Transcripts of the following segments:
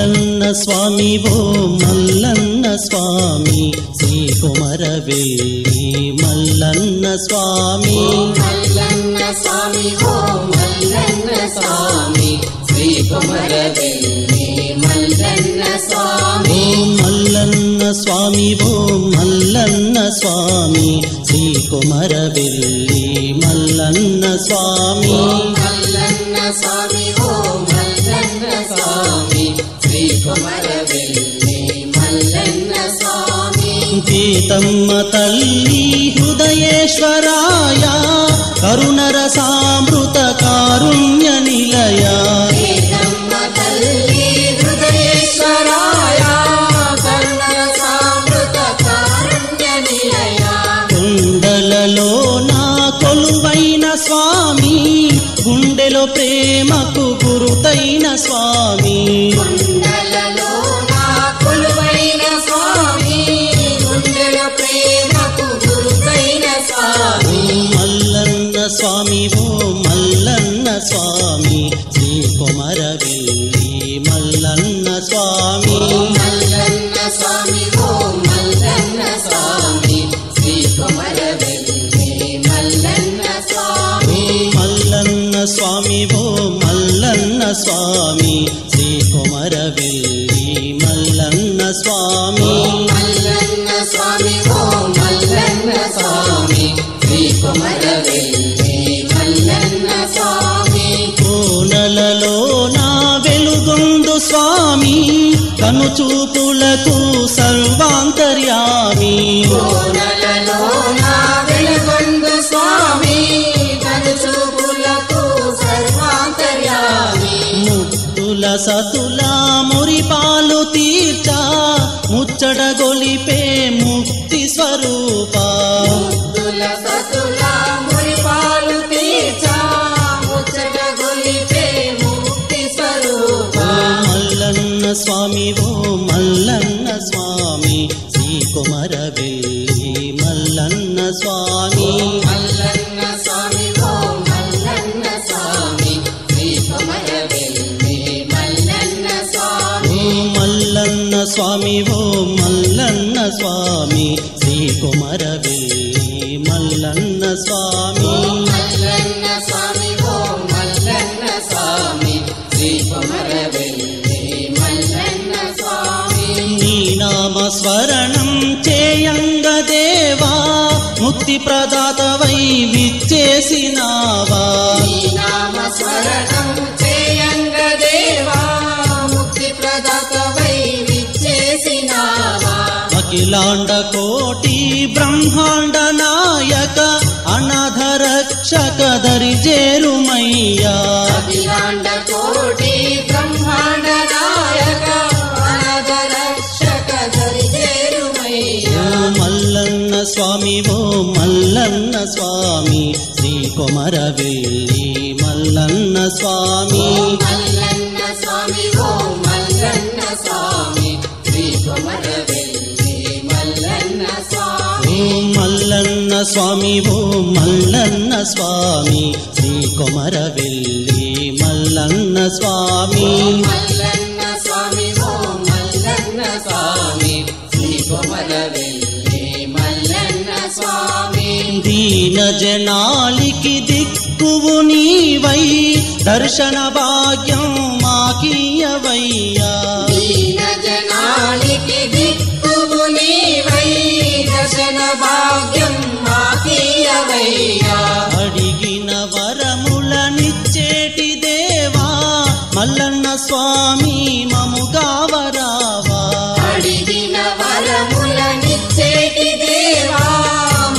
మల్లన్న స్వామి ఓ మల్లన్న స్వామి శ్రీ కుమరవేలి మల్లన్న స్వామి మల్లన్న స్వామి ఓ మల్లన్న స్వామి శ్రీ కుమరవేలి మల్లన్న స్వామి మల్లన్న స్వామి ఓ మల్లన్న స్వామి శ్రీ కుమరవేలి మల్లన్న స్వామి మల్లన్న స్వామి ఓ మల్లన్న స్వామి శ్రీ కుమరవేలి మల్లన్న స్వామి పీతమ్మ తల్లి హృదయేశ్వరాయ కరుణరసామృత కారుణ్య నిలయ పీతమ్మ తల్లి హృదయేశ్వరాయ కరుణరసామృత కారుణ్య నిలయ కొండలలో నా కొలువైన స్వామి గుండెలో ప్రేమకు గురుతైన స్వామి కొండలలో నా కొలువైన స్వామి గుండెలో ప్రేమకు గురుతైన స్వామి మల్లన్న స్వామి ఓ మల్లన్న స్వామి శ్రీ కుమరవేలి మల్లన్న స్వామి మల్లన్న స్వామి ఓ మల్లన్న స్వామి శ్రీ కుమరవేలి మల్లన్న స్వామి మల్లన్న స్వామి ఓ మల్లన్న స్వామి శ్రీ కుమరవేలి మల్లన్న స్వామి మల్లన్న స్వామి ఓ మల్లన్న స్వామి శ్రీ కుమరవేలి మల్లన్న స్వామి కోనలలో నా వెలుగొందు స్వామి కనుచూపులకు సర్వాంతర్యామి కోనలలో నా వెలుగొందు స్వామి కనుచూపులకు సర్వాంతర్యామి ముక్తుల సతుల మురిపాలు తీర్చా ముచ్చట గొలిపే ముక్తి స్వరూప ముద్దుల సతుల మురిపాలు తీర్చా ముచ్చట గొలిపే ముక్తి స్వరూప మల్లన్న స్వామి ఓ మల్లన్న స్వామి శ్రీ కుమరవేలి మల్లన్న స్వామి మల్లన్న స్వామి ఓ మల్లన్న స్వామి శ్రీ కుమరవేలి మల్లన్న స్వామి మల్లన్న స్వామి ఓ మల్లన్న స్వామి శ్రీ కుమరవేలి మల్లన్న స్వామి మల్లన్న స్వామి ఓ మల్లన్న స్వామి శ్రీ కుమరవేలి మల్లన్న స్వామి నీ నామ స్మరణం చేయంగ దేవా ముక్తి ప్రదాతవై విచ్చేసినావా నీ నామ స్మరణం చేయంగ దేవా ముక్తి ప్రదాతవై విచ్చేసినావా అఖిలాండ కోటి బ్రహ్మాండ నాయక అనాథ రక్షక దరిజేరుమయ్యా అఖిలాండ కోటి బ్రహ్మాండ నాయక అనాథ రక్షక దరిజేరుమయ్యా మల్లన్న స్వామి ఓ మల్లన్న స్వామి శ్రీ కుమరవేలి మల్లన్న స్వామి మల్లన్న స్వామి ఓ మల్లన్న స్వామి శ్రీ కుమరవేలి మల్లన్న స్వామి మల్లన్న స్వామి ఓ మల్లన్న స్వామి శ్రీ కుమరవేలి మల్లన్న స్వామి మల్లన్న స్వామి ఓ మల్లన్న స్వామి శ్రీ కుమరవేలి మల్లన్న స్వామి దీన జనాలికి దిక్కువు నీవై దర్శన భాగ్యం మాకీయవయ్యా దీన జనాలికి దిక్కువు నీవై దర్శన భాగ్యం మాకీయవయ్యా అడిగిన వరములనిచ్చేటి దేవా మల్లన్న స్వామి మముగావరావా అడిగిన వరములనిచ్చేటి దేవా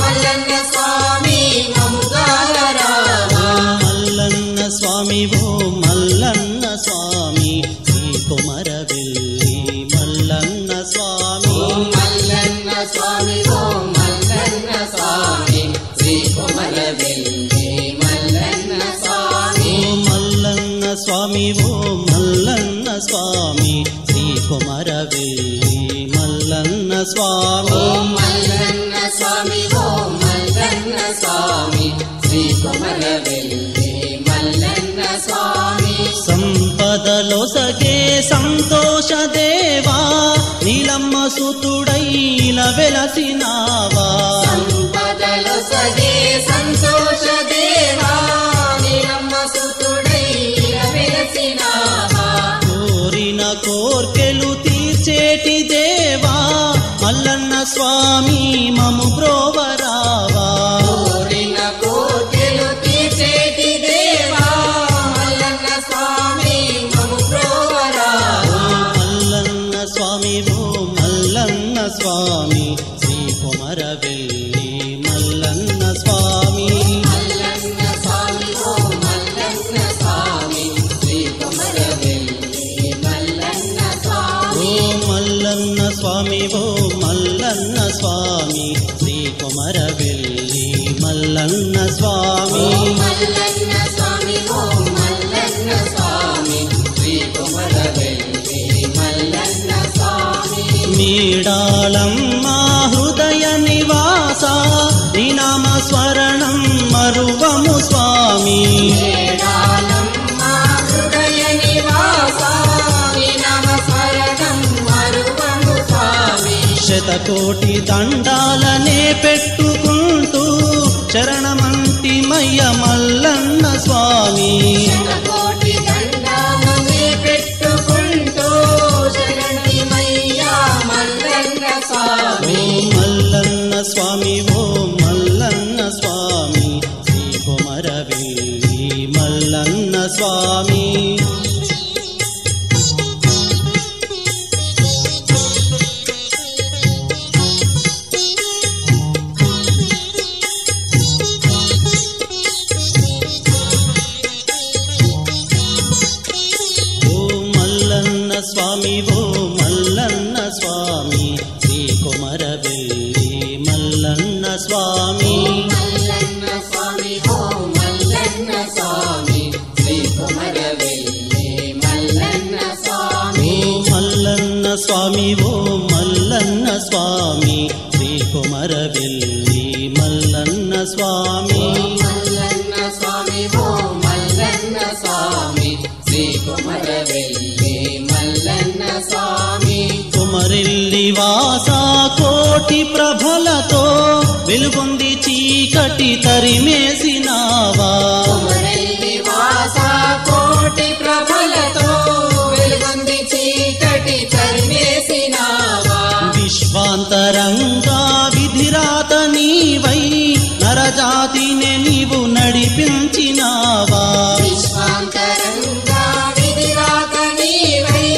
మల్లన్న స్వామి మముగారరావా మల్లన్న స్వామి ఓ మల్లన్న స్వామి శ్రీ కుమరవేలి మల్లన్న స్వామి మల్లన్న స్వామి ఓ మల్లన్న స్వామి శ్రీ కుమరవేలి మల్లన్న స్వామి మల్లన్న స్వామి ఓ మల్లన్న స్వామి శ్రీ కుమరవేలి మల్లన్న స్వామి మల్లన్న స్వామి ఓ మల్లన్న స్వామి శ్రీ కుమరవేలి మల్లన్న స్వామి సంపదలో సగే సంతోష సుతుడైల వెలసినావా సంపదలు సగే సంతోష దేవా నీలమ్మ సుతుడైల వెలసినావా కోరిన కోర్కెలు తీర్చేటి దేవా మల్లన్న స్వామి మము బ్రోవరావా కోరిన కోర్కెలు తీర్చేటి దేవా మల్లన్న స్వామి మము బ్రోవరావా మల్లన్న స్వామి ఓ మల్లన్న స్వామి శ్రీ కొమరవెల్లి మల్లన్న స్వామి మల్లన్న స్వామి ఓ మల్లన్న స్వామి శ్రీ కొమరవెల్లి మల్లన్న స్వామి ఓ మల్లన్న స్వామి ఓ మల్లన్న స్వామి శ్రీ కొమరవెల్లి మల్లన్న స్వామి మల్లన్న స్వామి ఓ మల్లన్న స్వామి శ్రీ కొమరవెల్లి మల్లన్న స్వామి నీడాళమ్మ హృదయ నివాస నీ నామ స్మరణం మరువము స్వామి వేదాలమ్మ హృదయ నివాస నీ నామ స్మరణం మరువము స్వామి శతకోటి దండాలనే పెట్టుకుంటూ శరణమంటిమయ్య మల్లన్న స్వామి శతకోటి దండాలనే పెట్టుకుంటూ శరణిమయ్యా మల్లన్న స్వామి ఓ మల్లన్న స్వామి ఓ మల్లన్న స్వామి శ్రీ కొమరవెల్లి మల్లన్న స్వామి ఓ మల్లన్న స్వామి ఓ మల్లన్న స్వామి శ్రీ కొమరవెల్లి మల్లన్న స్వామి మల్లన్న స్వామి ఓ మల్లన్న స్వామి శ్రీ కొమరవెల్లి మల్లన్న స్వామి ఓ మల్లన్న స్వామి ఓ మల్లన్న స్వామి శ్రీ కొమరవెల్లి మల్లన్న స్వామి మల్లన్న స్వామి ఓ మల్లన్న స్వామి శ్రీ కొమరవెల్లి మల్లన్న స్వామి కొమరెల్లి వాస కోటి ప్రభలతో వెలుగొంది చీకటి తరిమేసినావా కొమరెల్లి వాస కోటి ప్రభలతో వెలుగొంది చీకటి తరిమేసినావా విశ్వాంతరంగా విధిరాత నీవై నరజాతిని నీవు నడిపించినావా విశ్వాంతరంగా విధిరాత నీవై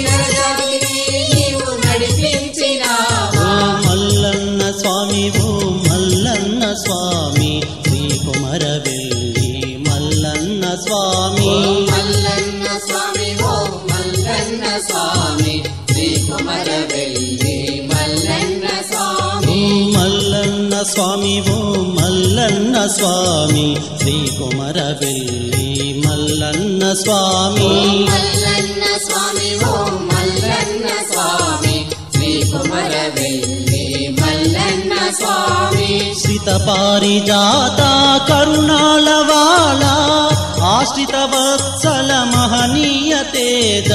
నరజాతిని నీవు నడిపించినావా ఓ మల్లన్న స్వామి ఓ మల్లన్న స్వామి శ్రీ కొమరవెల్లి మల్లన్న స్వామి మల్లన్న స్వామి ఓ మల్లన్న స్వామి శ్రీ కొమరవెల్లి మల్లన్న స్వామి మల్లన్న స్వామి ఓ మల్లన్న స్వామి శ్రీ కొమరవెల్లి మల్లన్న స్వామి మల్లన్న స్వామి ఓ మల్లన్న స్వామి శ్రీ కొమరవెల్లి మల్లన్న స్వామి శ్రిత పారిజాత కరుణాళవాళ ఆశ్రిత వత్సల మహనీయ తేజ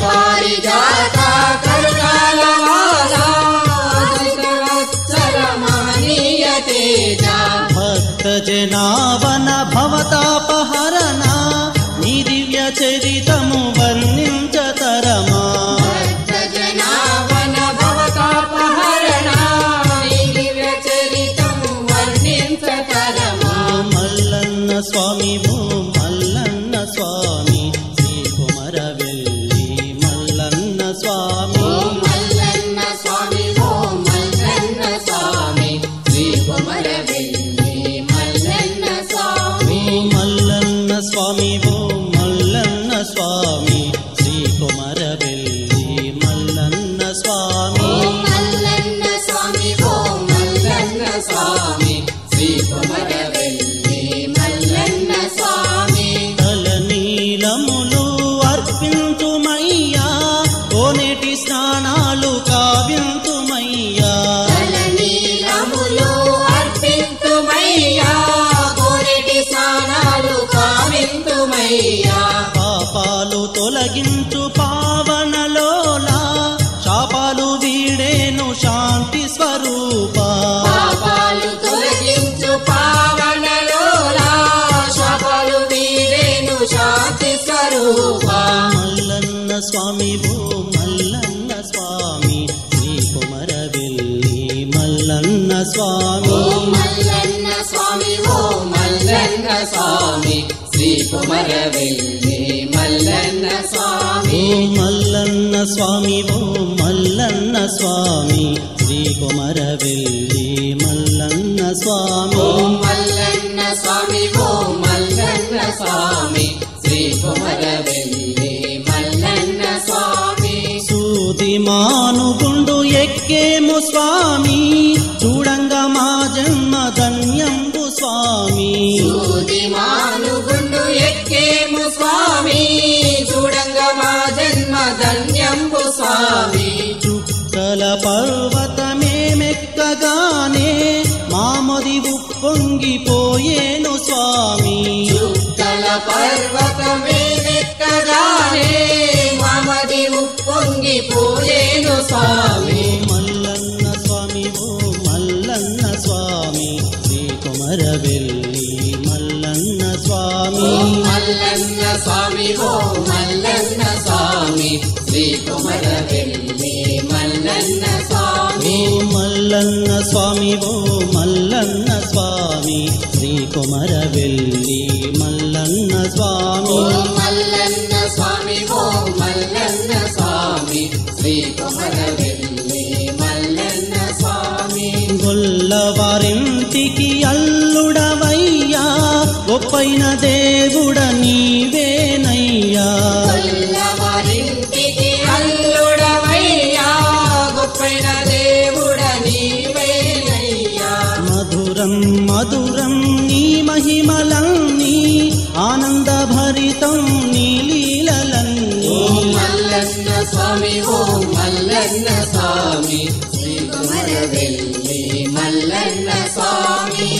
పారిజాత కరుణాలవాల వత్సల మహనీయ తేజ భక్త జనావన భవతాపహరణ నీ దివ్య చరితము వర్ణించతరమా భక్త జనావన భవతాపహరణ నీ దివ్య చరితము వర్ణించతరమా మల్లన్న స్వామి ఓ మల్లన్న స్వామి శ్రీ కొమరవెల్లి మల్లన్న స్వామి ఓ మల్లన్న స్వామి ఓ మల్లన్న స్వామి శ్రీ కొమరవెల్లి మల్లన్న స్వామి మల్లన్న స్వామి ఓ మల్లన్న స్వామి శ్రీ కొమరవెల్లి మల్లన్న స్వామి ఓ మల్లన్న స్వామి ఓ మల్లన్న స్వామి శ్రీ కొమరవెల్లి మల్లన్న స్వామి స్వామి ఓ మల్లన్న స్వామి శ్రీ కొమరవెల్లి మల్లన్న స్వామి మల్లన్న స్వామి ఓ మల్లన్న స్వామి శ్రీ కొమరవెల్లి మల్లన్న స్వామి మల్లన్న స్వామి ఓ మల్లన్న స్వామి శ్రీ కొమరవెల్లి మల్లన్న స్వామి మల్లన్న స్వామి ఓ మల్లన్న స్వామి శ్రీ కొమరవెల్లి మల్లన్న స్వామి సూది మానుగుండు ఎక్కేము స్వామి చూడంగా మా జన్మ ధన్యంబు స్వామి సూది మానుగుండు ఎక్కేము స్వామి చూడంగా మా జన్మ ధన్యంబు స్వామి చుక్కల పర్వతమేమెక్కగానే మామది ఉప్పొంగిపోయేను స్వామి చుక్కల పర్వతమేమెక్కగానే మామది ఉప్పొంగిపోయేను స్వామి మల్లన్న స్వామి ఓ మల్లన్న స్వామి శ్రీ కొమరవెల్లి మల్లన్న స్వామి మల్లన్న స్వామి ఓ మల్లన్న స్వామి శ్రీ కొమరవెల్లి మల్లన్న స్వామి మల్లన్న స్వామి ఓ మల్లన్న స్వామి శ్రీ కొమరవెల్లి మల్లన్న స్వామి మల్లన్న స్వామి ఓ మల్లన్న స్వామి శ్రీ కొమరవెల్లి మల్లన్న స్వామి గొల్లవారింటికి అల్లుడవయ్యా గొప్పైన దేవుడ నీవేనయ్యా గొల్లవారింటికి అల్లుడవయ్యా గొప్పైన దేవుడ నీవేనయ్యా మధురం మధురం నీ మహిమలన్నీ ఆనందభరితం నీ లీలలన్నీ మల్లన్న స్వామి ఓ మల్లన్న స్వామి శ్రీ కొమరవెల్లి మల్లన్న స్వామి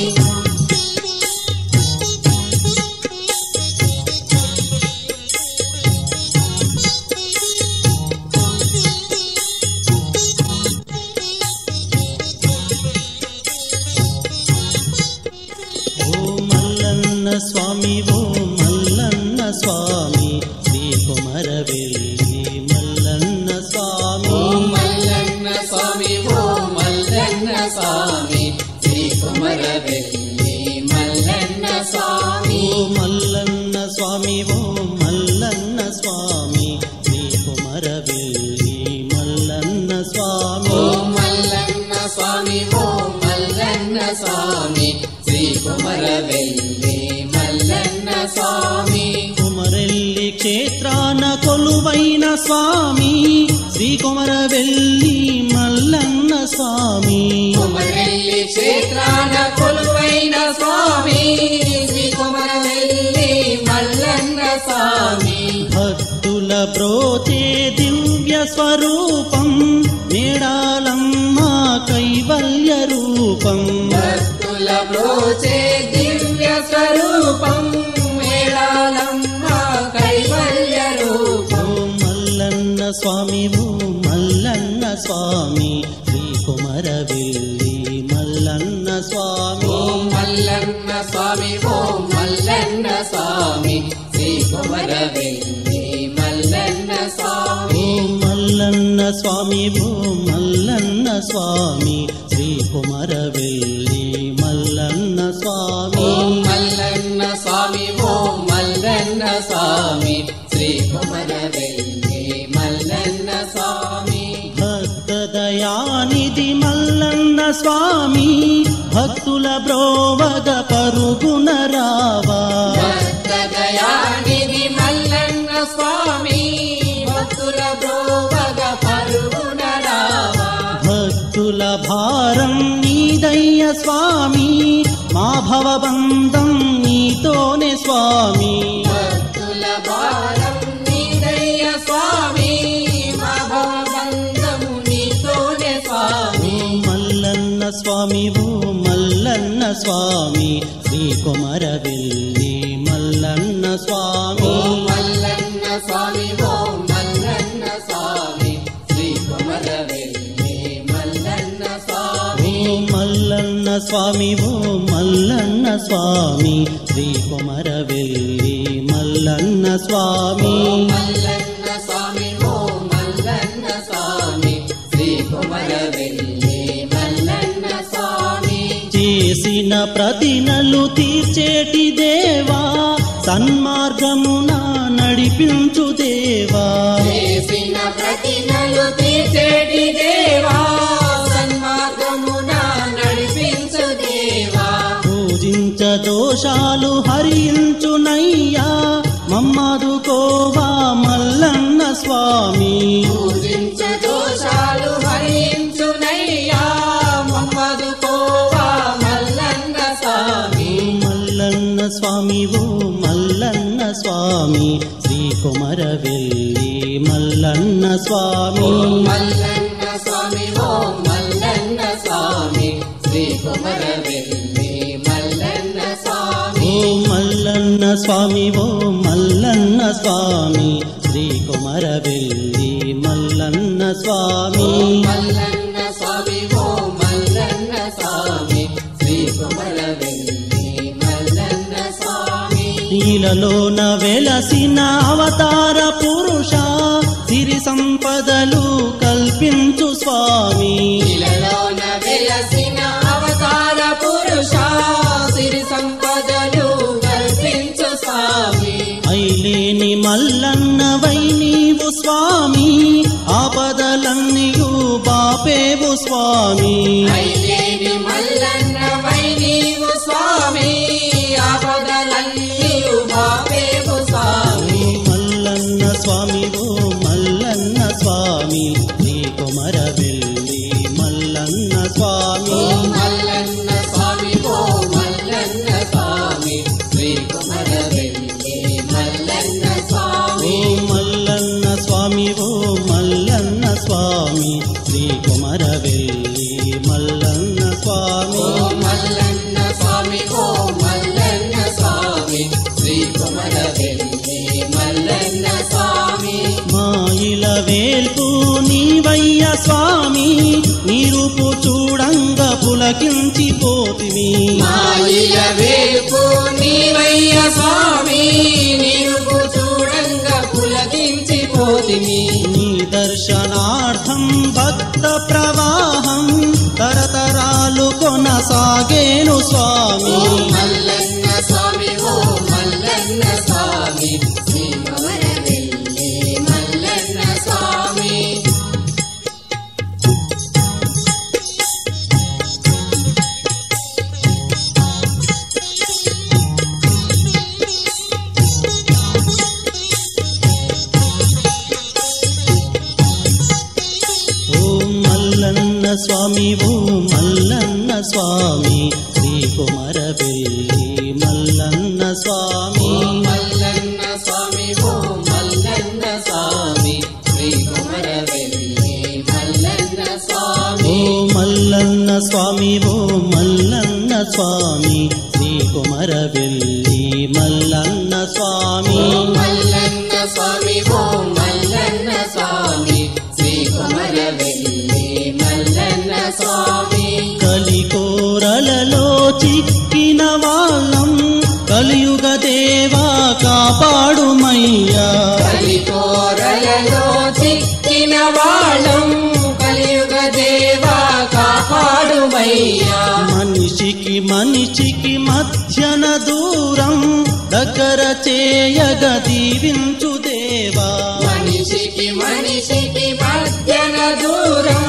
స్వామి ఓ మల్లన్న స్వామి శ్రీ కొమరవెల్లి మల్లన్న స్వామి మల్లన్న స్వామి ఓ మల్లన్న స్వామి శ్రీ కొమరవెల్లి మల్లన్న స్వామి మల్లన్న స్వామి ఓ మల్లన్న స్వామి శ్రీ కొమరవెల్లి మల్లన్న స్వామి మల్లన్న స్వామి ఓ మల్లన్న స్వామి శ్రీ కొమరవెల్లి మల్లన్న స్వామి కొమరెల్లి క్షేత్రాన కొలువైన స్వామి శ్రీ కొమరవెల్లి మల్లన్న స్వామి కొమరెల్లి క్షేత్రాన కొలువైన స్వామి శ్రీ కొమరవెల్లి మల్లన్న స్వామి భక్తుల బ్రోతే దివ్య స్వరూపం మేడాలమ్మ కైవల్య రూపం భక్తుల బ్రోచే దివ్య స్వరూపం మేళాలమ్మ కైవల్య రూపం మల్లన్న స్వామి ఓ మల్లన్న స్వామి శ్రీ కొమరవెల్లి మల్లన్న స్వామి మల్లన్న స్వామి ఓ మల్లన్న స్వామి శ్రీ కొమరవెల్లి మల్లన్న స్వామి మల్లన్న స్వామి ఓ మల్లన్న స్వామి శ్రీ కొమరవెల్లి మల్లన్న స్వామి మల్లన్న స్వామి ఓ మల్లన్న స్వామి శ్రీ కొమరవెల్లి మల్లన్న స్వామి భక్త దయానిధి మల్లన్న స్వామి భక్తుల బ్రోవగ పరుగున రావా భక్త దయానిధి మల్లన్న స్వామి భక్తుల బ్రోవగ పరుగున రావా భక్తుల భారం నీదయ్య స్వామి మా భవబంధం నీతోనే స్వామి భక్తుల భారం నీదయ్య స్వామి మా భవబంధము నీతోనే స్వామి మల్లన్న స్వామి ఓ మల్లన్న స్వామి శ్రీ కొమరవెల్లి మల్లన్న స్వామి మల్లన్న స్వామి ఓ మల్లన్న స్వామి శ్రీ కొమరవెల్లి మల్లన్న స్వామి మల్లన్న స్వామి ఓ మల్లన్న స్వామి శ్రీ కొమరవెల్లి మల్లన్న స్వామి మల్లన్న స్వామి చేసిన ప్రతినలు తీర్చేటి దేవా సన్మార్గమున నడిపించు దేవా చేసిన ప్రతినలు తీర్చేటి దేవా సన్మార్గమున నడిపించు దేవా పూజించ దోషాలు హరించునయ్యా మమ్మదుకోవా మల్లన్న స్వామి పూజించ దోషాలు హరించునయ్యా మమ్మదుకోవా మల్లన్న స్వామి మల్లన్న స్వామి ఓ మల్లన్న స్వామి శ్రీ కుమరవెల్లి మల్లన్న స్వామి మల్లన్న స్వామి ఓ మల్లన్న స్వామి శ్రీ కుమరవెల్లి మల్లన్న స్వామి ఓ మల్లన్న స్వామి ఓ మల్లన్న స్వామి శ్రీ కుమరవెల్లి మల్లన్న స్వామి మల్లన్న స్వామి ఓ మల్లన్న స్వామి శ్రీ కుమరవెల్లి మల్లన్న స్వామి ఇలలోన వెలసిన అవతార పురుష సిరి సంపదలు కల్పించు స్వామి ఇలలోన వెలసిన అవతార పురుష సిరి సంపదలు కల్పించు స్వామి ఐలేని మల్లన్నవై నీవు స్వామి ఆపదలన్నీయు బాపేవు స్వామి ఐలేని మల్లన్నవై నీవు స్వామి ఆపదలన్నీయు బాపేవు స్వామి మల్లన్న స్వామి ఓ మల్లన్న స్వామి శ్రీ కుమరవెల్లి మల్లన్న స్వామి మల్లన్న స్వామి ఓ మల్లన్న స్వామి శ్రీ కుమరవెల్లి మల్లన్న స్వామి మల్లన్న స్వామి ఓ మల్లన్న స్వామి శ్రీ కుమరవెల్లి మల్లన్న స్వామి మల్లన్న స్వామి ఓ మల్లన్న స్వామి శ్రీ కుమరవెల్లి మల్లన్న స్వామి మాయిల వేల్పు నీవయ్య స్వామి నీరుపు చూడంగ పులకించిపోతివి మాయిల వేల్పు నీవయ్య స్వామి నీరుపు చూడంగా పులకించిపోతిమి నీ దర్శనార్థం భక్త ప్రవాహం తరతరాలు కొనసాగేను స్వామి మల్లన్న స్వామి ఓ మల్లన్న స్వామి శ్రీ కుమరవెల్లి మల్లన్న స్వామి ఓం మల్లన్న స్వామి ఓ మల్లన్న స్వామి శ్రీ కుమరవెల్లి మల్లన్న స్వామి మల్లన్న స్వామి ఓ మల్లన్న స్వామి శ్రీ కుమరవెల్లి మల్లన్న స్వామి ఓ మల్లన్న స్వామి ఓ మల్లన్న స్వామి శ్రీ కుమరవెల్లి మల్లన్న స్వామి మల్లన్న స్వామి ఓ మల్లన్న స్వామి శ్రీ కుమరవెల్లి మల్లన్న స్వామి కలికోరలలో చిక్కిన వాళ్ళం కలియుగ దేవా కాపాడుమయ్యా కలికోరలలో చిక్కిన వాళ్ళం కలియుగ దేవా కాపాడుమయ్యా మనిషికి మనిషికి మధ్యన దూరం దగ్గర చేయగ దీవించు దేవా మనిషికి మనిషికి మధ్యన దూరం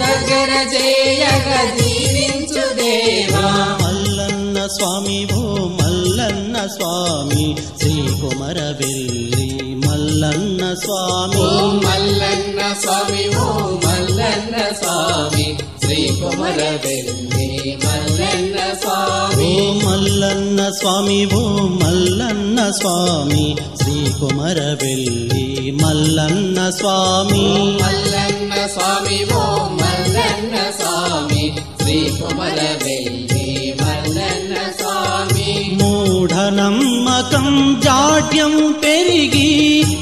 దగ్గర చేయగ దీవించు దేవా మల్లన్న స్వామి ఓ మల్లన్న స్వామి శ్రీ కుమరవెల్లి మల్లన్న స్వామి మల్లన్న స్వామి ఓ మల్లన్న స్వామి శ్రీ కుమరవెల్లి మల్లన్న స్వామి ఓ మల్లన్న స్వామి ఓ మల్లన్న స్వామి శ్రీ కుమరవెల్లి మల్లన్న స్వామి మల్లన్న స్వామి ఓ మల్లన్న స్వామి శ్రీ కుమరవెల్లి మల్లన్న స్వామి మూఢనమ్మకం జాడ్యం పెరిగి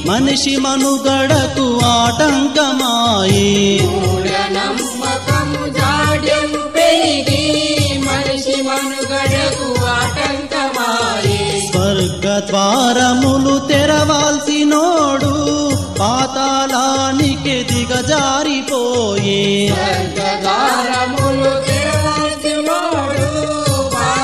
మనిషి మనుగడకు ఆటంకమాయే మూఢనమ్మకము జాడ్యం పెరిగి మనిషి మనుగడకు ఆటంకమాయే స్వర్గ ద్వారములు తెరవాల్సినోడు పాతాళానికి దిగజారిపోయే స్వర్గద్వారములు తెరవాల్సినోడు పాతాళానికి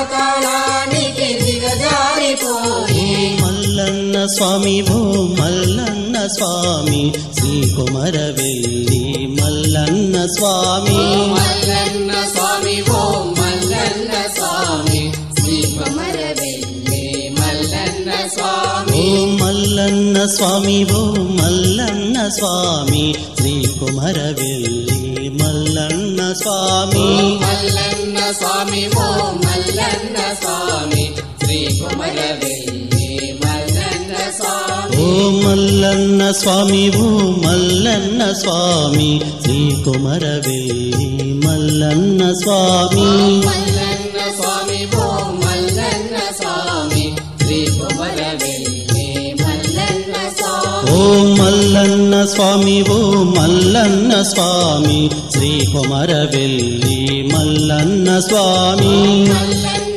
స్వామి ఓ మల్లన్న స్వామి శ్రీ కుమరవెల్లి మల్లన్న స్వామి మల్లన్న స్వామి ఓ మల్లన్న స్వామి శ్రీ కుమరవెల్లి మల్లన్న స్వామి ఓ మల్లన్న స్వామి ఓ మల్లన్న స్వామి శ్రీ కుమరవెల్లి మల్లన్న స్వామి మల్లన్న స్వామి ఓ మల్లన్న స్వామి శ్రీ కుమరవెల్లి మల్లన్న స్వామి ఓ మల్లన్న స్వామి ఓ మల్లన్న స్వామి శ్రీ కుమరవెల్లి మల్లన్న స్వామి మల్లన్న స్వామి ఓ మల్లన్న స్వామి శ్రీ కుమరవెల్లి మల్లన్న స్వామి ఓ మల్లన్న స్వామి ఓ మల్లన్న స్వామి శ్రీ కుమరవెల్లి మల్లన్న స్వామి మల్లన్న